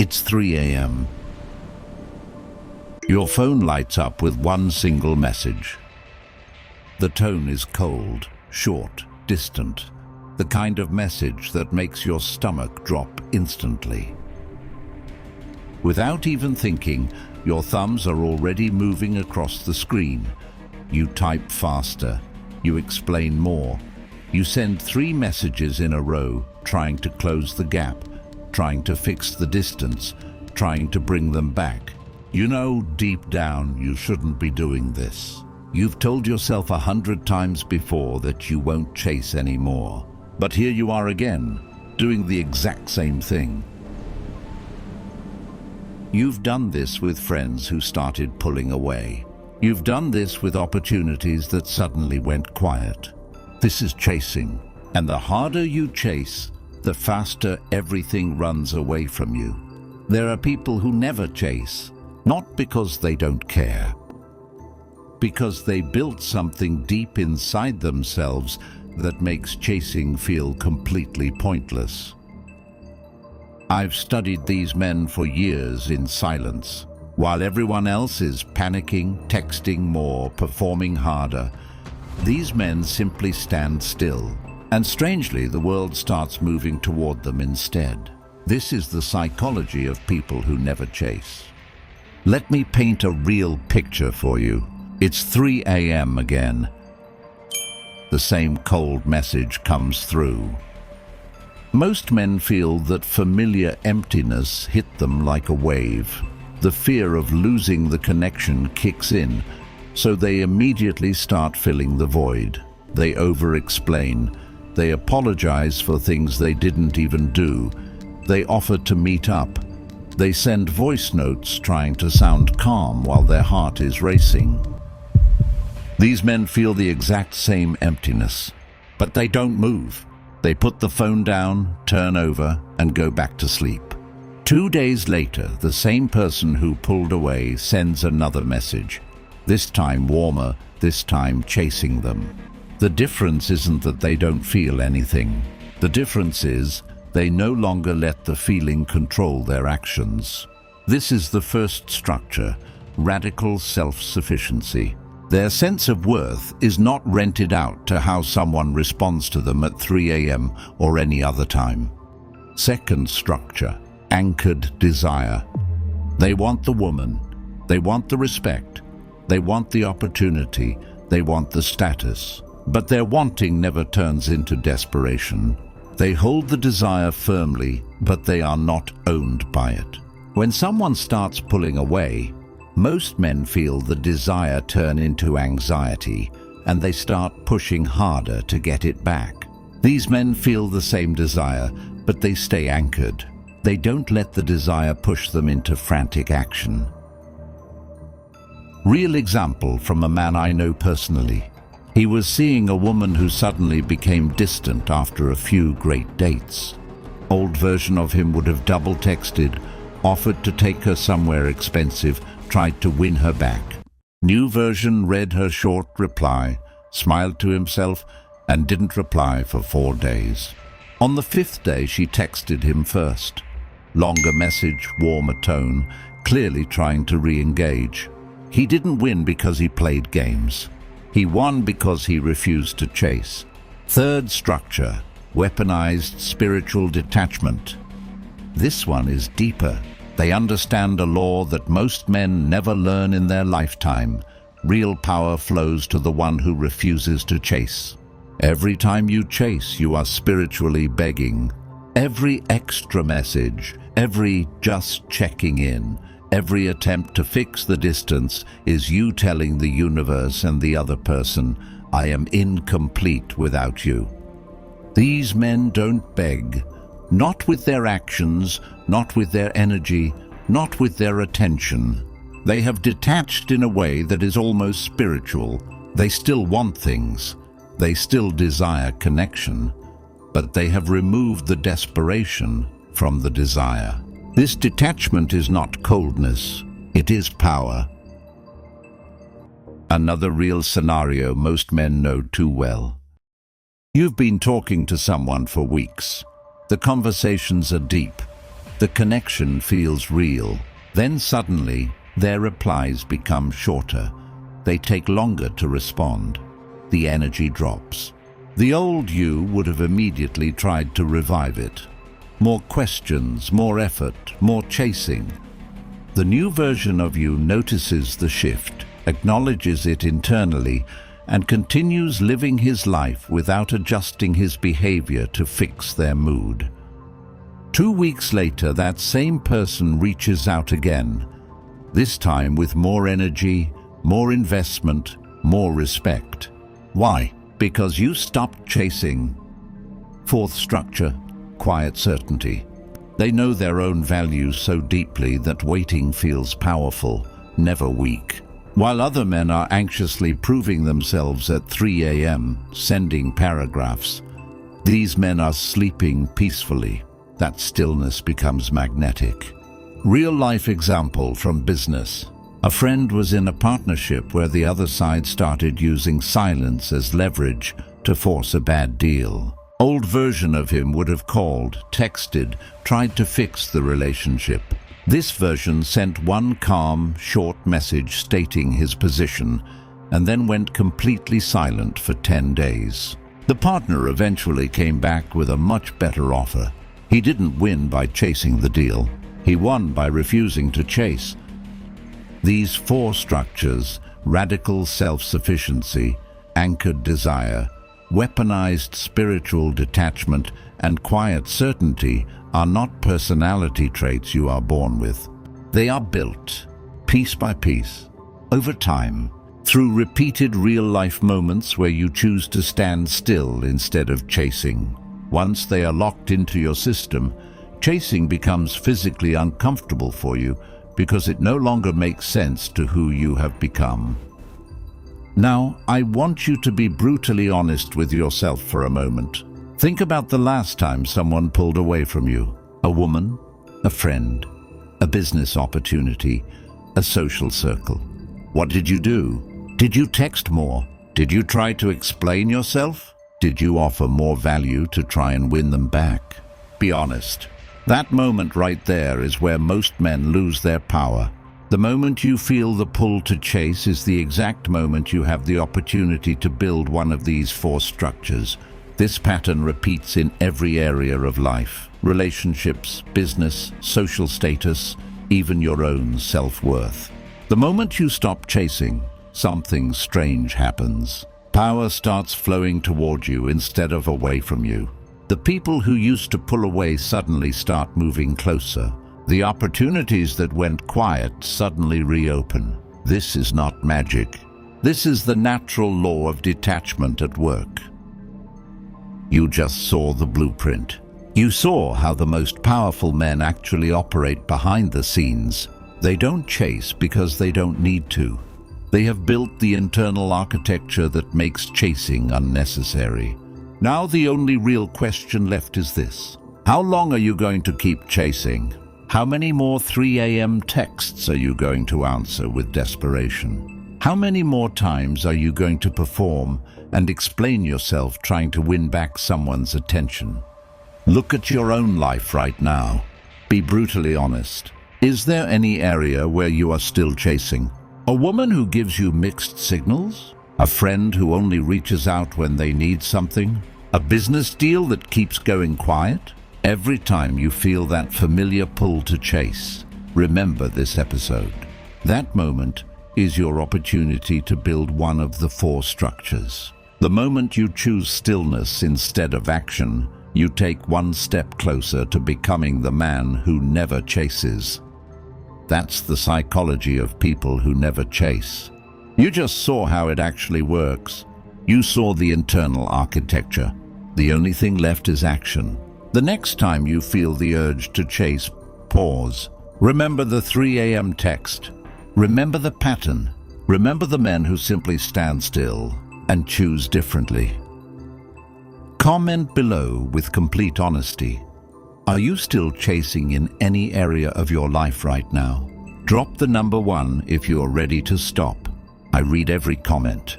It's 3 a.m. Your phone lights up with one single message. The tone is cold, short, distant, the kind of message that makes your stomach drop instantly. Without even thinking, your thumbs are already moving across the screen. You type faster, you explain more. You send 3 messages in a row, trying to close the gap, trying to fix the distance, trying to bring them back. You know deep down you shouldn't be doing this. You've told yourself 100 times before that you won't chase anymore. But here you are again, doing the exact same thing. You've done this with friends who started pulling away. You've done this with opportunities that suddenly went quiet. This is chasing, and the harder you chase, the faster everything runs away from you. There are people who never chase, not because they don't care, because they built something deep inside themselves that makes chasing feel completely pointless. I've studied these men for years in silence. While everyone else is panicking, texting more, performing harder, these men simply stand still. And strangely, the world starts moving toward them instead. This is the psychology of people who never chase. Let me paint a real picture for you. It's 3 a.m. again. The same cold message comes through. Most men feel that familiar emptiness hit them like a wave. The fear of losing the connection kicks in, so they immediately start filling the void. They over-explain. They apologize for things they didn't even do. They offer to meet up. They send voice notes trying to sound calm while their heart is racing. These men feel the exact same emptiness, but they don't move. They put the phone down, turn over, and go back to sleep. 2 days later, the same person who pulled away sends another message. This time warmer, this time chasing them. The difference isn't that they don't feel anything. The difference is they no longer let the feeling control their actions. This is the first structure, radical self-sufficiency. Their sense of worth is not rented out to how someone responds to them at 3 a.m. or any other time. Second structure, anchored desire. They want the woman, they want the respect, they want the opportunity, they want the status. But their wanting never turns into desperation. They hold the desire firmly, but they are not owned by it. When someone starts pulling away, most men feel the desire turn into anxiety, and they start pushing harder to get it back. These men feel the same desire, but they stay anchored. They don't let the desire push them into frantic action. Real example from a man I know personally. He was seeing a woman who suddenly became distant after a few great dates. Old version of him would have double texted, offered to take her somewhere expensive, tried to win her back. New version read her short reply, smiled to himself, and didn't reply for 4 days. On the 5th day, she texted him first. Longer message, warmer tone, clearly trying to re-engage. He didn't win because he played games. He won because he refused to chase. Third structure, weaponized spiritual detachment. This one is deeper. They understand a law that most men never learn in their lifetime. Real power flows to the one who refuses to chase. Every time you chase, you are spiritually begging. Every extra message, every just checking in, every attempt to fix the distance is you telling the universe and the other person, I am incomplete without you. These men don't beg, not with their actions, not with their energy, not with their attention. They have detached in a way that is almost spiritual. They still want things. They still desire connection, but they have removed the desperation from the desire. This detachment is not coldness, it is power. Another real scenario most men know too well. You've been talking to someone for weeks. The conversations are deep. The connection feels real. Then suddenly, their replies become shorter. They take longer to respond. The energy drops. The old you would have immediately tried to revive it. More questions, more effort, more chasing. The new version of you notices the shift, acknowledges it internally, and continues living his life without adjusting his behavior to fix their mood. 2 weeks later, that same person reaches out again, this time with more energy, more investment, more respect. Why? Because you stopped chasing. Fourth structure, quiet certainty. They know their own values so deeply that waiting feels powerful, never weak. While other men are anxiously proving themselves at 3 a.m., sending paragraphs, these men are sleeping peacefully. That stillness becomes magnetic. Real-life example from business. A friend was in a partnership where the other side started using silence as leverage to force a bad deal. Old version of him would have called, texted, tried to fix the relationship. This version sent one calm, short message stating his position, and then went completely silent for 10 days. The partner eventually came back with a much better offer. He didn't win by chasing the deal. He won by refusing to chase. These 4 structures, radical self-sufficiency, anchored desire, weaponized spiritual detachment, and quiet certainty, are not personality traits you are born with. They are built, piece by piece, over time, through repeated real-life moments where you choose to stand still instead of chasing. Once they are locked into your system, chasing becomes physically uncomfortable for you because it no longer makes sense to who you have become. Now, I want you to be brutally honest with yourself for a moment. Think about the last time someone pulled away from you. A woman, a friend, a business opportunity, a social circle. What did you do? Did you text more? Did you try to explain yourself? Did you offer more value to try and win them back? Be honest. That moment right there is where most men lose their power. The moment you feel the pull to chase is the exact moment you have the opportunity to build one of these 4 structures. This pattern repeats in every area of life: relationships, business, social status, even your own self-worth. The moment you stop chasing, something strange happens. Power starts flowing toward you instead of away from you. The people who used to pull away suddenly start moving closer. The opportunities that went quiet suddenly reopen. This is not magic. This is the natural law of detachment at work. You just saw the blueprint. You saw how the most powerful men actually operate behind the scenes. They don't chase because they don't need to. They have built the internal architecture that makes chasing unnecessary. Now the only real question left is this: how long are you going to keep chasing? How many more 3 a.m. texts are you going to answer with desperation? How many more times are you going to perform and explain yourself trying to win back someone's attention? Look at your own life right now. Be brutally honest. Is there any area where you are still chasing? A woman who gives you mixed signals? A friend who only reaches out when they need something? A business deal that keeps going quiet? Every time you feel that familiar pull to chase, remember this episode. That moment is your opportunity to build one of the 4 structures. The moment you choose stillness instead of action, you take one step closer to becoming the man who never chases. That's the psychology of people who never chase. You just saw how it actually works. You saw the internal architecture. The only thing left is action. The next time you feel the urge to chase, pause. Remember the 3 a.m. text. Remember the pattern. Remember the men who simply stand still and choose differently. Comment below with complete honesty. Are you still chasing in any area of your life right now? Drop the number 1 if you are ready to stop. I read every comment.